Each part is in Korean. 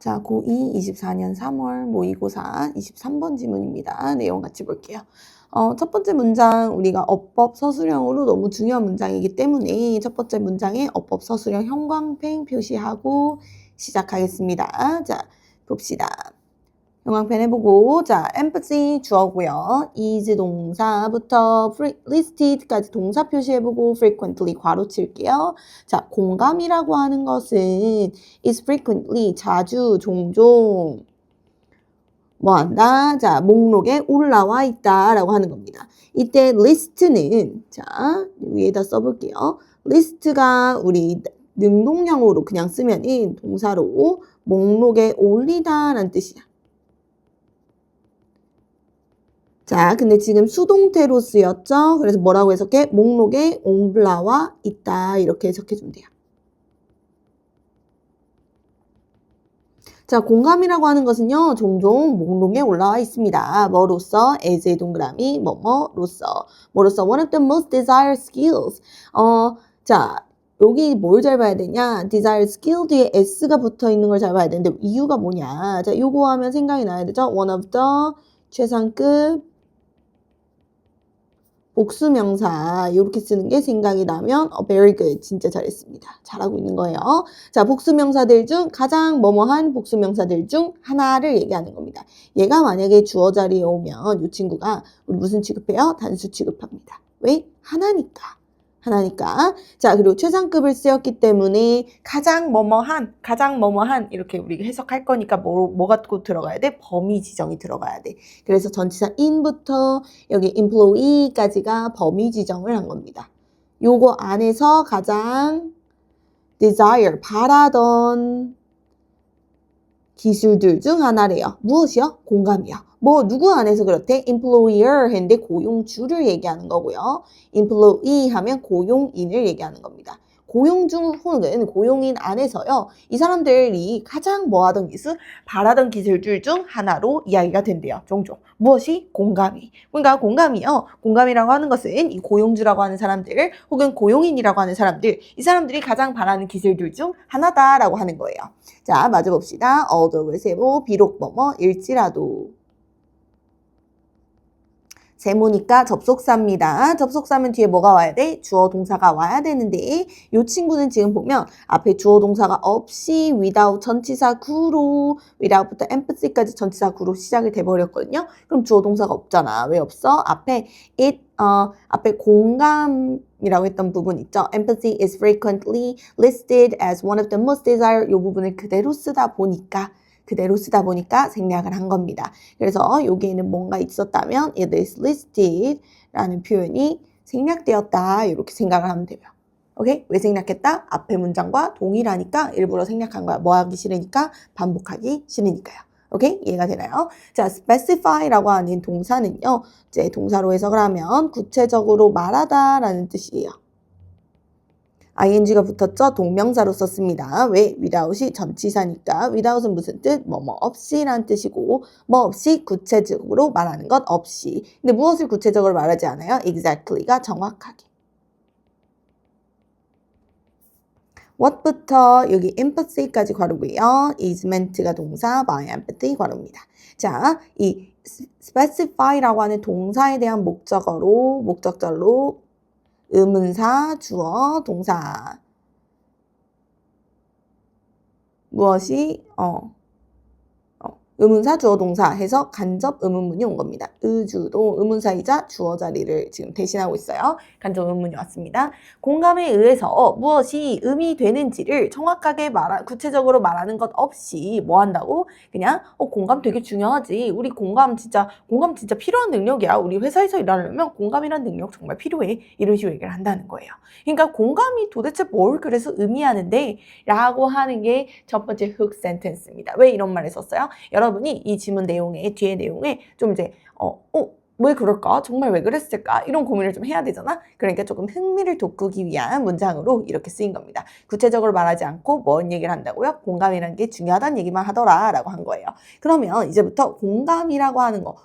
자, 고2 24년 3월 모의고사 23번 지문입니다. 내용 같이 볼게요. 첫 번째 문장 우리가 어법 서술형으로 너무 중요한 문장이기 때문에 첫 번째 문장에 어법 서술형 형광펜 표시하고 시작하겠습니다. 자, 봅시다. 형광펜 해보고, 자, empathy 주어고요. is 동사부터 listed까지 동사 표시해보고 frequently 괄호 칠게요. 자, 공감이라고 하는 것은 is frequently 자주, 종종 뭐 한다? 자, 목록에 올라와 있다라고 하는 겁니다. 이때 list는 자, 위에다 써볼게요. list가 우리 능동형으로 그냥 쓰면은 동사로 목록에 올리다라는 뜻이야. 자, 근데 지금 수동태로 쓰였죠? 그래서 뭐라고 해석해? 목록에 올라와 있다. 이렇게 해석해주면 돼요. 자, 공감이라고 하는 것은요, 종종 목록에 올라와 있습니다. 뭐로써? as의 동그라미, 뭐뭐로써. 뭐로써? one of the most desired skills. 자, 여기 뭘 잘 봐야 되냐? desire skill 뒤에 s가 붙어 있는 걸 잘 봐야 되는데, 이유가 뭐냐? 자, 요거 하면 생각이 나야 되죠? one of the 최상급 복수명사 이렇게 쓰는 게 생각이 나면 very good, 진짜 잘했습니다. 잘하고 있는 거예요. 자, 복수명사들 중 가장 뭐뭐한 복수명사들 중 하나를 얘기하는 겁니다. 얘가 만약에 주어 자리에 오면 이 친구가 우리 무슨 취급해요? 단수 취급합니다. 왜? 하나니까. 자, 그리고 최상급을 쓰였기 때문에 가장 뭐뭐한 이렇게 우리가 해석할 거니까 뭐가 꼭 들어가야 돼? 범위 지정이 들어가야 돼. 그래서 전치사 in부터 여기 employee까지가 범위 지정을 한 겁니다. 요거 안에서 가장 desire, 바라던 기술들 중 하나래요. 무엇이요? 공감이요. 뭐 누구 안에서 그렇대? employer 했는데 고용주를 얘기하는 거고요. employee 하면 고용인을 얘기하는 겁니다. 고용 중 혹은 고용인 안에서요. 이 사람들이 가장 뭐하던 기술? 바라던 기술들 중 하나로 이야기가 된대요. 종종. 무엇이? 공감이. 그러니까 공감이요. 공감이라고 하는 것은 이 고용주라고 하는 사람들 혹은 고용인이라고 하는 사람들, 이 사람들이 가장 바라는 기술들 중 하나다라고 하는 거예요. 자, 마저 봅시다. although 세모, 비록 뭐뭐일지라도. 세모니까 접속사입니다. 접속사면 뒤에 뭐가 와야 돼? 주어 동사가 와야 되는데 이 친구는 지금 보면 앞에 주어 동사가 없이 without 전치사 구로 without부터 empathy까지 전치사 구로 시작이 돼버렸거든요. 그럼 주어 동사가 없잖아. 왜 없어? 앞에 앞에 공감이라고 했던 부분 있죠. Empathy is frequently listed as one of the most desired. 이 부분을 그대로 쓰다 보니까 생략을 한 겁니다. 그래서 여기에는 뭔가 있었다면 it is listed 라는 표현이 생략되었다. 이렇게 생각을 하면 돼요. 오케이? 왜 생략했다? 앞에 문장과 동일하니까 일부러 생략한 거야. 뭐 하기 싫으니까? 반복하기 싫으니까요. 오케이? 이해가 되나요? 자, specify라고 하는 동사는요. 이제 동사로 해석을 하면 구체적으로 말하다 라는 뜻이에요. ing가 붙었죠? 동명사로 썼습니다. 왜? without이 전치사니까. without은 무슨 뜻? 뭐뭐 없이란 뜻이고 뭐 없이 구체적으로 말하는 것 없이. 근데 무엇을 구체적으로 말하지 않아요? exactly가 정확하게. what부터 여기 empathy까지 괄호고요. is meant가 동사, by empathy 괄호입니다. 자, 이 specify라고 하는 동사에 대한 목적절로 의문사, 주어, 동사. 무엇이 의문사, 주어, 동사 해서 간접 의문문이 온 겁니다. 의주도 의문사이자 주어 자리를 지금 대신하고 있어요. 간접 의문문이 왔습니다. 공감에 의해서 무엇이 의미되는지를 정확하게 구체적으로 말하는 것 없이 뭐 한다고? 그냥 공감 되게 중요하지. 우리 공감 진짜 필요한 능력이야. 우리 회사에서 일하려면 공감이란 능력 정말 필요해. 이런 식으로 얘기를 한다는 거예요. 그러니까 공감이 도대체 뭘 그래서 의미하는데? 라고 하는 게 첫 번째 훅 센텐스입니다. 왜 이런 말을 썼어요? 여러분이 이 지문 내용에 뒤에 내용에 좀 이제 왜 그럴까? 정말 왜 그랬을까? 이런 고민을 좀 해야 되잖아. 그러니까 조금 흥미를 돋구기 위한 문장으로 이렇게 쓰인 겁니다. 구체적으로 말하지 않고 뭔 얘기를 한다고요? 공감이라는 게 중요하다는 얘기만 하더라 라고 한 거예요. 그러면 이제부터 공감이라고 하는 거,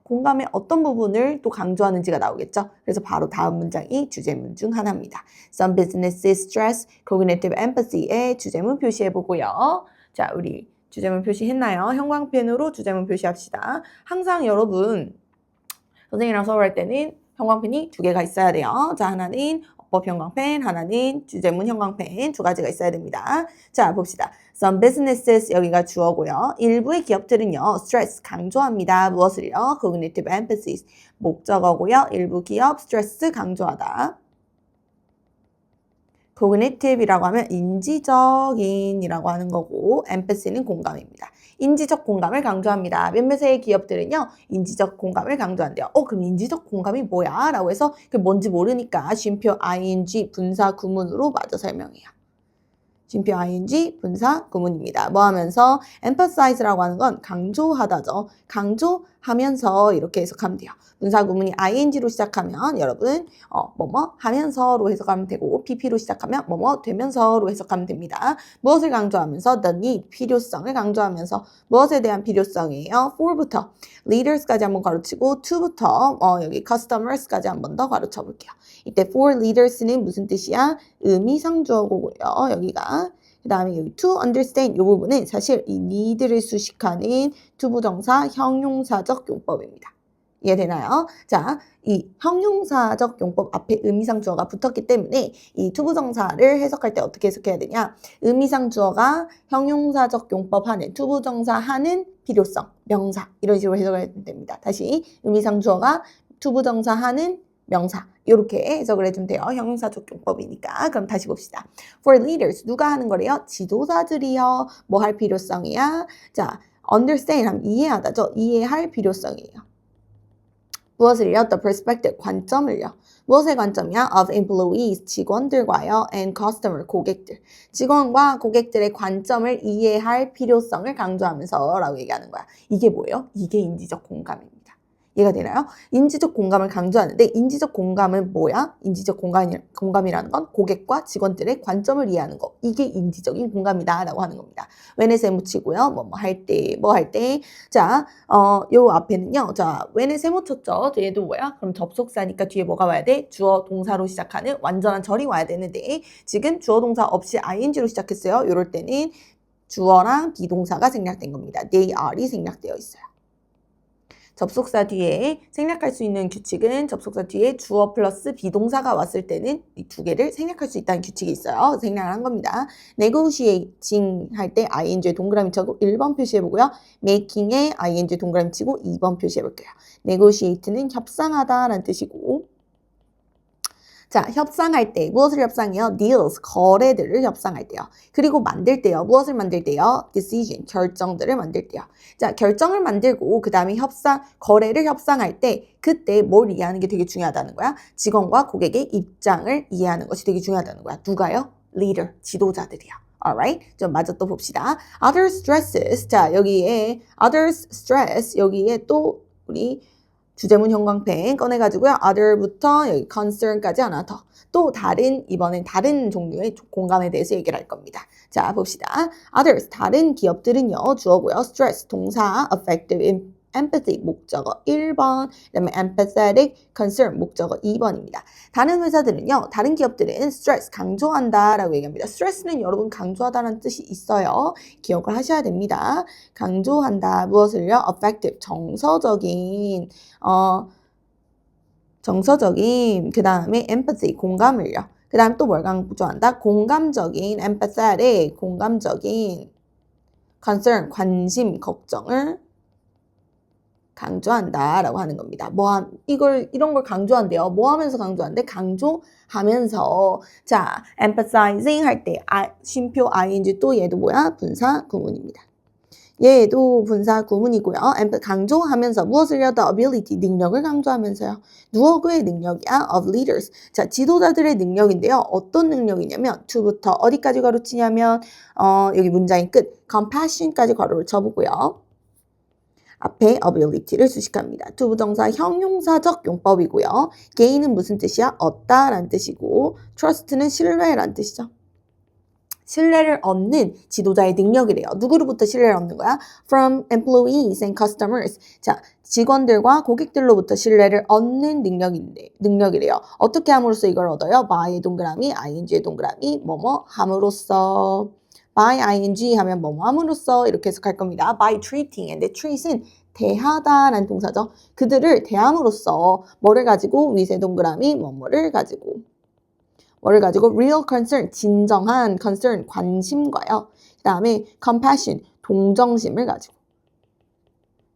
공감의 어떤 부분을 또 강조하는지가 나오겠죠. 그래서 바로 다음 문장이 주제문 중 하나입니다. Some businesses stress cognitive empathy의 주제문 표시해보고요. 자, 우리 주제문 표시했나요? 형광펜으로 주제문 표시합시다. 항상 여러분 선생님이랑 수업할 때는 형광펜이 2개가 있어야 돼요. 자, 하나는 어법 형광펜, 하나는 주제문 형광펜 2가지가 있어야 됩니다. 자, 봅시다. Some businesses 여기가 주어고요. 일부의 기업들은요. stress 강조합니다. 무엇을요? cognitive emphasis 목적어고요. 일부 기업 stress 강조하다. cognitive이라고 하면 인지적인이라고 하는 거고 empathy는 공감입니다. 인지적 공감을 강조합니다. 몇몇의 기업들은요. 인지적 공감을 강조한대요. 그럼 인지적 공감이 뭐야? 라고 해서 그게 뭔지 모르니까 쉼표 ing 분사 구문으로 마저 설명해요. 쉼표 ing 분사 구문입니다. 뭐 하면서 emphasize라고 하는 건 강조하다죠. 강조하면서 이렇게 해석하면 돼요. 분사 구문이 ing로 시작하면 여러분 뭐뭐 하면서로 해석하면 되고 pp로 시작하면 뭐뭐 되면서로 해석하면 됩니다. 무엇을 강조하면서 the need 필요성을 강조하면서 무엇에 대한 필요성이에요? for부터 leaders까지 한번 가르치고 to부터 여기 customers까지 한번 더 가르쳐 볼게요. 이때 for leaders는 무슨 뜻이야? 의미상주어고요. 여기가 그 다음에 여기 to understand 이 부분은 사실 이 need를 수식하는 투부정사 형용사적 용법입니다. 이해되나요? 자, 이 형용사적 용법 앞에 의미상 주어가 붙었기 때문에 이 투부정사를 해석할 때 어떻게 해석해야 되냐? 의미상 주어가 형용사적 용법 하는 투부정사 하는 필요성, 명사 이런 식으로 해석해야 됩니다. 다시 의미상 주어가 투부정사 하는 명사 이렇게 해석을 해주면 돼요. 형용사적 용법이니까. 그럼 다시 봅시다. For leaders 누가 하는 거래요? 지도자들이요. 뭐 할 필요성이야? 자, understand 하면 이해하다죠. 이해할 필요성이에요. 무엇을요? The perspective, 관점을요. 무엇의 관점이야? Of employees, 직원들과요. And customer, 고객들. 직원과 고객들의 관점을 이해할 필요성을 강조하면서 라고 얘기하는 거야. 이게 뭐예요? 이게 인지적 공감입니다. 이해가 되나요? 인지적 공감을 강조하는데 인지적 공감은 뭐야? 인지적 공감이라는 건 고객과 직원들의 관점을 이해하는 거. 이게 인지적인 공감이다 라고 하는 겁니다. when에 세모치고요. 뭐 할 때, 뭐 할 때. 자, 요 앞에는요. 자, when에 세모 쳤죠. 얘도 뭐야? 그럼 접속사니까 뒤에 뭐가 와야 돼? 주어 동사로 시작하는 완전한 절이 와야 되는데 지금 주어 동사 없이 ing로 시작했어요. 이럴 때는 주어랑 비동사가 생략된 겁니다. they are이 생략되어 있어요. 접속사 뒤에 생략할 수 있는 규칙은 접속사 뒤에 주어 플러스 비동사가 왔을 때는 이 2개를 생략할 수 있다는 규칙이 있어요. 생략을 한 겁니다. negotiating 할 때 ing에 동그라미 쳐고 1번 표시해보고요. making에 ing 동그라미 치고 2번 표시해볼게요. negotiate는 협상하다라는 뜻이고 자, 협상할 때 무엇을 협상해요? deals, 거래들을 협상할 때요. 그리고 만들 때요. 무엇을 만들 때요? decision, 결정들을 만들 때요. 자, 결정을 만들고 그 다음에 거래를 협상할 때 그때 뭘 이해하는 게 되게 중요하다는 거야. 직원과 고객의 입장을 이해하는 것이 되게 중요하다는 거야. 누가요? leader, 지도자들이요. Alright? 좀 마저 또 봅시다. other stresses. 자, 여기에 others stress 여기에 또 우리 주제문 형광펜 꺼내가지고요. other부터 여기 concern까지 하나 더. 또 이번엔 다른 종류의 공감에 대해서 얘기를 할 겁니다. 자, 봅시다. others, 다른 기업들은요. 주어고요. stress, 동사, affective, empathy, 목적어 1번, 그 다음에 empathetic, concern, 목적어 2번입니다. 다른 회사들은요. 다른 기업들은 stress, 강조한다 라고 얘기합니다. stress는 여러분 강조하다라는 뜻이 있어요. 기억을 하셔야 됩니다. 강조한다. 무엇을요? affective, 정서적인 그 다음에 empathy, 공감을요. 그 다음 또 뭘 강조한다? 공감적인, empathetic, 공감적인, concern, 관심, 걱정을 강조한다라고 하는 겁니다. 이런 걸 강조한대요. 뭐 하면서 강조한대? 강조하면서. 자, emphasizing 할 때 쉼표 ing 또 얘도 뭐야? 분사 구문입니다. 얘도 분사 구문이고요. 강조하면서 무엇을요? The ability, 능력을 강조하면서요. 누구의 능력이야? Of leaders. 자, 지도자들의 능력인데요. 어떤 능력이냐면 to부터 어디까지 가로치냐면 여기 문장의 끝 compassion까지 괄호를 쳐보고요. 앞에 ability를 수식합니다. 투부정사 형용사적 용법이고요. gain은 무슨 뜻이야? 얻다라는 뜻이고 trust는 신뢰라는 뜻이죠. 신뢰를 얻는 지도자의 능력이래요. 누구로부터 신뢰를 얻는 거야? From employees and customers. 자, 직원들과 고객들로부터 신뢰를 얻는 능력이래요. 어떻게 함으로써 이걸 얻어요? by의 동그라미, ing의 동그라미, 뭐뭐 함으로써. by ing 하면 뭐뭐 함으로써 이렇게 해석할 겁니다. by treating. 근데 treat은 대하다라는 동사죠. 그들을 대함으로써 뭐를 가지고 위세 동그라미 뭐뭐를 가지고 real concern 진정한 concern 관심과요. 그 다음에 compassion 동정심을 가지고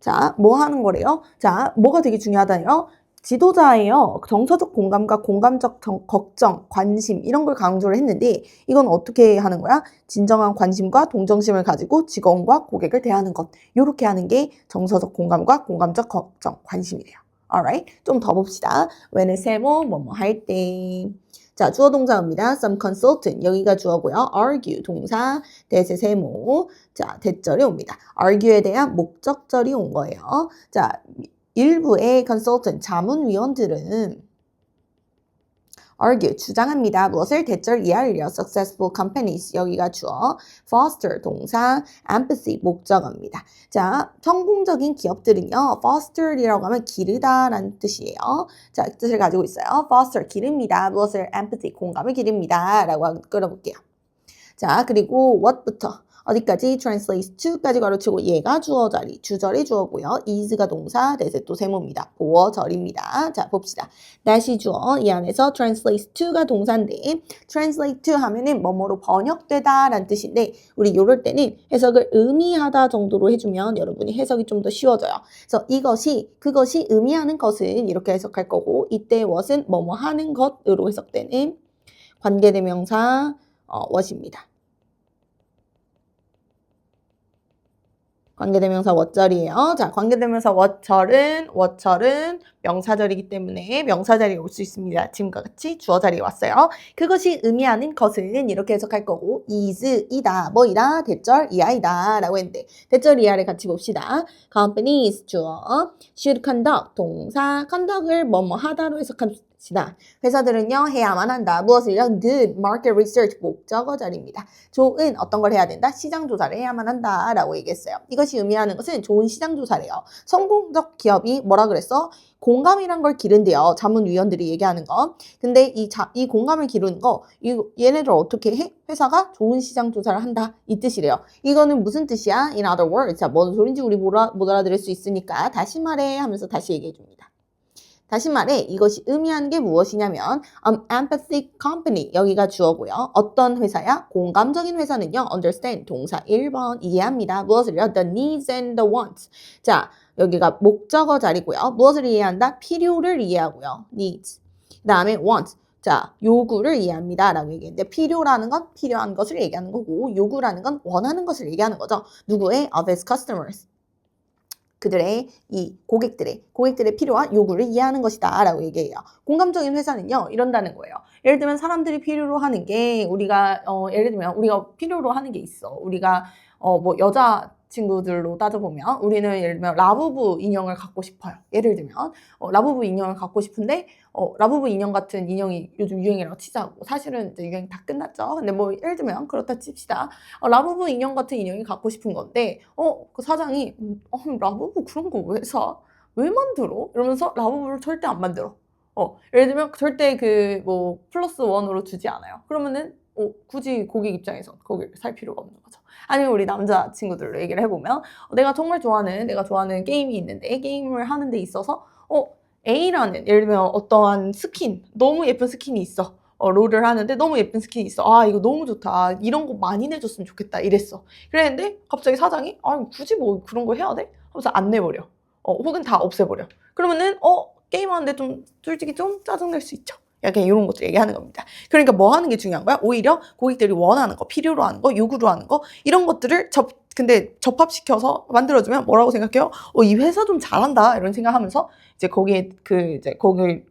자, 뭐 하는 거래요? 자, 뭐가 되게 중요하다요? 지도자예요. 정서적 공감과 공감적 걱정, 관심 이런 걸 강조를 했는데 이건 어떻게 하는 거야? 진정한 관심과 동정심을 가지고 직원과 고객을 대하는 것. 이렇게 하는 게 정서적 공감과 공감적 걱정, 관심이래요. Alright? 좀 더 봅시다. when을 세모, 뭐뭐 할 때. 자, 주어 동사입니다. Some consultant, 여기가 주어고요. argue, 동사, 대세 세모. 자, 대절이 옵니다. argue에 대한 목적절이 온 거예요. 자, 일부의 consultant, 자문위원들은 argue, 주장합니다. 무엇을? 대절 이하를요. successful companies, 여기가 주어. foster, 동사, empathy, 목적어입니다. 자, 성공적인 기업들은요. foster이라고 하면 기르다라는 뜻이에요. 자, 뜻을 가지고 있어요. foster, 기릅니다. 무엇을? empathy, 공감을 기릅니다. 라고 끌어볼게요. 자, 그리고 what부터 어디까지? translates to까지 가로치고 얘가 주어 자리, 주절이 주어고요. is가 동사, 대세 또 세모입니다. 보어절입니다. 자, 봅시다. that이 주어, 이 안에서 translates to가 동사인데 translate to 하면은 뭐뭐로 번역되다 라는 뜻인데 우리 이럴 때는 해석을 의미하다 정도로 해주면 여러분이 해석이 좀 더 쉬워져요. 그래서 이것이, 그것이 의미하는 것은 이렇게 해석할 거고 이때 what은 뭐뭐 하는 것으로 해석되는 관계대명사 what입니다. 관계대명사 what절이에요. 자, 관계대명사 what절은 명사절이기 때문에 명사 자리에 올 수 있습니다. 지금과 같이 주어 자리에 왔어요. 그것이 의미하는 것은 이렇게 해석할 거고 is, 이다, 뭐이다, 대절 이하이다 라고 했는데 대절 이하를 같이 봅시다. companies 주어, should conduct 동사, conduct을 뭐뭐 하다로 해석합시다. 회사들은요 해야만 한다. 무엇을요? good market research 목적어 자리입니다. 좋은 어떤 걸 해야 된다? 시장 조사를 해야만 한다 라고 얘기했어요. 이것이 의미하는 것은 좋은 시장 조사래요. 성공적 기업이 뭐라 그랬어? 공감이란 걸 기른대요. 자문위원들이 얘기하는 거. 근데 이 공감을 기르는 거 얘네들 어떻게 해? 회사가 좋은 시장 조사를 한다. 이 뜻이래요. 이거는 무슨 뜻이야? In other words. 자, 뭔 소린지 우리 못 알아들을 수 있으니까 다시 말해 하면서 다시 얘기해 줍니다. 다시 말해 이것이 의미하는 게 무엇이냐면 empathic company 여기가 주어고요. 어떤 회사야? 공감적인 회사는요. understand 동사 1번 이해합니다. 무엇을요? the needs and the wants. 자 여기가 목적어 자리고요. 무엇을 이해한다? 필요를 이해하고요. needs. 그 다음에 wants. 자 요구를 이해합니다 라고 얘기했는데 필요라는 건 필요한 것을 얘기하는 거고 요구라는 건 원하는 것을 얘기하는 거죠. 누구의? of its customers. 그들의 이 고객들의 필요와 요구를 이해하는 것이다 라고 얘기해요. 공감적인 회사는요 이런다는 거예요. 예를 들면 사람들이 필요로 하는 게 우리가 예를 들면 우리가 필요로 하는 게 있어. 우리가 뭐 여자 친구들로 따져보면 우리는 예를 들면 라부부 인형을 갖고 싶어요. 예를 들면 라부부 인형을 갖고 싶은데 라부부 인형 같은 인형이 요즘 유행이라고 치자고 사실은 이제 유행 다 끝났죠. 근데 뭐 예를 들면 그렇다 칩시다. 라부부 인형 같은 인형이 갖고 싶은 건데 그 사장이 라부부 그런 거 왜 사? 왜 만들어? 이러면서 라부부를 절대 안 만들어. 예를 들면 절대 그 뭐 플러스 원으로 주지 않아요. 그러면은 굳이 고객 입장에서 거기를 살 필요가 없는 거죠. 아니면 우리 남자 친구들로 얘기를 해보면 내가 정말 좋아하는 게임이 있는데 게임을 하는 데 있어서 A라는 예를 들면 어떠한 스킨 너무 예쁜 스킨이 있어. 롤을 하는데 너무 예쁜 스킨이 있어. 아 이거 너무 좋다. 이런 거 많이 내줬으면 좋겠다 이랬어. 그랬는데 갑자기 사장이 굳이 뭐 그런 거 해야 돼? 하면서 안 내버려. 혹은 다 없애버려. 그러면은 게임하는데 좀 솔직히 좀 짜증날 수 있죠. 약간 이런 것들 얘기하는 겁니다. 그러니까 뭐 하는 게 중요한 거야? 오히려 고객들이 원하는 거, 필요로 하는 거, 요구로 하는 거 이런 것들을 근데 접합시켜서 만들어주면 뭐라고 생각해요? 이 회사 좀 잘한다 이런 생각하면서 이제 거기에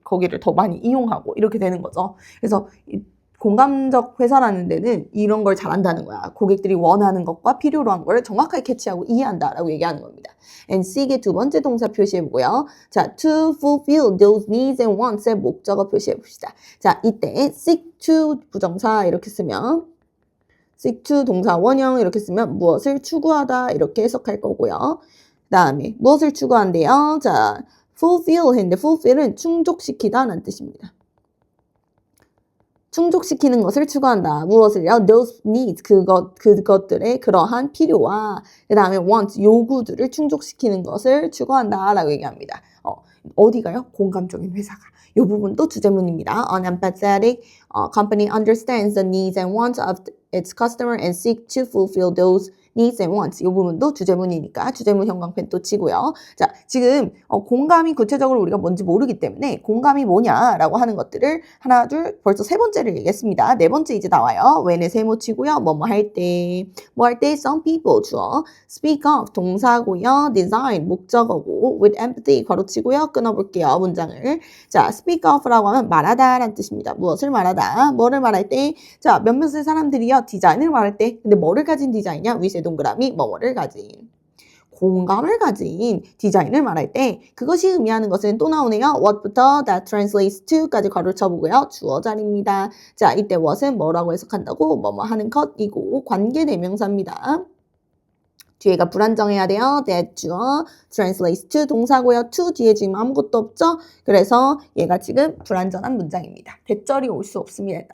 거기를 더 많이 이용하고 이렇게 되는 거죠. 그래서 공감적 회사라는 데는 이런 걸 잘한다는 거야. 고객들이 원하는 것과 필요로 한 걸 정확하게 캐치하고 이해한다라고 얘기하는 겁니다. and seek의 두 번째 동사 표시해보고요. 자, to fulfill those needs and wants의 목적어 표시해봅시다. 자, 이때 seek to 부정사 이렇게 쓰면 seek to 동사 원형 이렇게 쓰면 무엇을 추구하다 이렇게 해석할 거고요. 그 다음에 무엇을 추구한대요? 자, fulfill 했는데 fulfill은 충족시키다 라는 뜻입니다. 충족시키는 것을 추구한다. 무엇을요? Those needs, 그것들의 그러한 필요와 그 다음에 wants, 요구들을 충족시키는 것을 추구한다 라고 얘기합니다. 어디가요? 공감적인 회사가. 이 부분도 주제문입니다. An empathetic company understands the needs and wants of its customer and seek to fulfill those needs and wants. 이 부분도 주제문이니까 주제문 형광펜 또 치고요. 자, 지금 공감이 구체적으로 우리가 뭔지 모르기 때문에 공감이 뭐냐라고 하는 것들을 하나, 둘, 벌써 세 번째를 얘기했습니다. 네 번째 이제 나와요. when의 세모 치고요. 뭐뭐 할 때, 뭐 할 때 some people 주어, speak of 동사고요. design 목적어고 with empathy 괄호치고요. 끊어볼게요. 문장을. 자, speak of라고 하면 말하다 라는 뜻입니다. 무엇을 말하다, 뭐를 말할 때, 자, 몇몇의 사람들이요 디자인을 말할 때, 근데 뭐를 가진 디자인이냐? 위세 동그라미 뭐뭐를 가진, 공감을 가진 디자인을 말할 때 그것이 의미하는 것은 또 나오네요. what부터 that translates to까지 괄호를 쳐보고요. 주어 자리입니다. 자, 이때 what은 뭐라고 해석한다고? 뭐뭐 하는 것이고 관계대명사입니다. 뒤에가 불안정해야 돼요. that 주어, translates to 동사고요. to 뒤에 지금 아무것도 없죠? 그래서 얘가 지금 불완전한 문장입니다. 대절이 올 수 없습니다.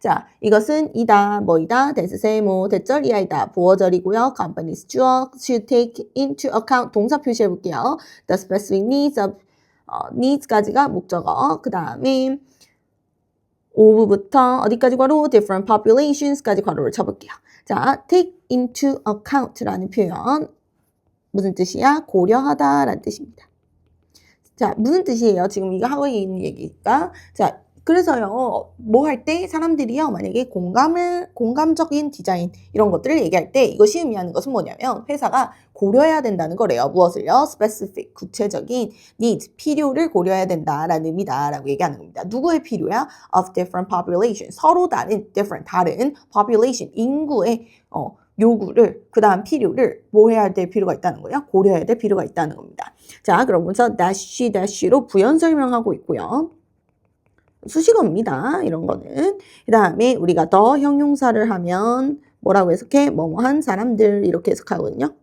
자, 이것은 이다, 뭐이다, that 세모, 대절 이하이다, 보어절이고요. companies 주어, should take into account 동사 표시해 볼게요. the specific needs of needs까지가 목적어. 그 다음에 of부터 어디까지 괄호? different populations까지 괄호를 쳐볼게요. 자, take into account라는 표현 무슨 뜻이야? 고려하다 라는 뜻입니다. 자, 무슨 뜻이에요? 지금 이거 하고 있는 얘기가. 자, 그래서요, 뭐 할 때 사람들이요, 만약에 공감적인 디자인 이런 것들을 얘기할 때 이것이 의미하는 것은 뭐냐면 회사가 고려해야 된다는 거래요. 무엇을요? specific, 구체적인 needs, 필요를 고려해야 된다라는 의미다라고 얘기하는 겁니다. 누구의 필요야? of different population, 서로 다른 different, 다른 population, 인구의 요구를, 그 다음 필요를 뭐 해야 될 필요가 있다는 거예요? 고려해야 될 필요가 있다는 겁니다. 자, 그러면서 dash-로 부연 설명하고 있고요. 수식어입니다. 이런 거는. 그 다음에 우리가 더 형용사를 하면 뭐라고 해석해? 뭐뭐한 사람들 이렇게 해석하거든요.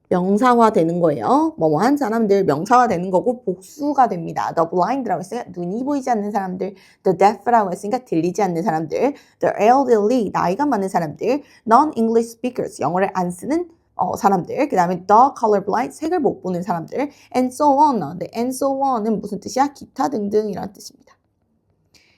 명사화 되는 거예요. 뭐뭐한 사람들 명사화 되는 거고 복수가 됩니다. The blind라고 했으니까 눈이 보이지 않는 사람들, the deaf라고 했으니까 들리지 않는 사람들, the elderly 나이가 많은 사람들, non-English speakers 영어를 안 쓰는 사람들, 그 다음에 the colorblind 색을 못 보는 사람들, and so on. 네, and so on은 무슨 뜻이야? 기타 등등 이런 뜻입니다.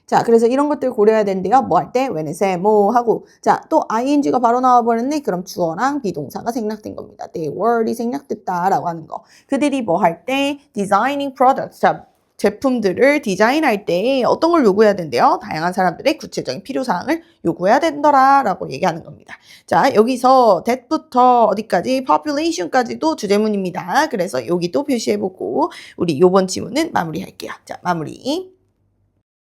자, 그래서 이런 것들 고려해야 되는데요. 뭐 할 때? when에서 뭐 하고. 자, 또 ing가 바로 나와버렸네. 그럼 주어랑 비동사가 생략된 겁니다. they were이 생략됐다라고 하는 거. 그들이 뭐 할 때? designing products. 자, 제품들을 디자인할 때 어떤 걸 요구해야 된대요? 다양한 사람들의 구체적인 필요사항을 요구해야 된다라고 얘기하는 겁니다. 자, 여기서 that부터 어디까지? population까지도 주제문입니다. 그래서 여기 또 표시해보고 우리 요번 지문은 마무리할게요. 자, 마무리.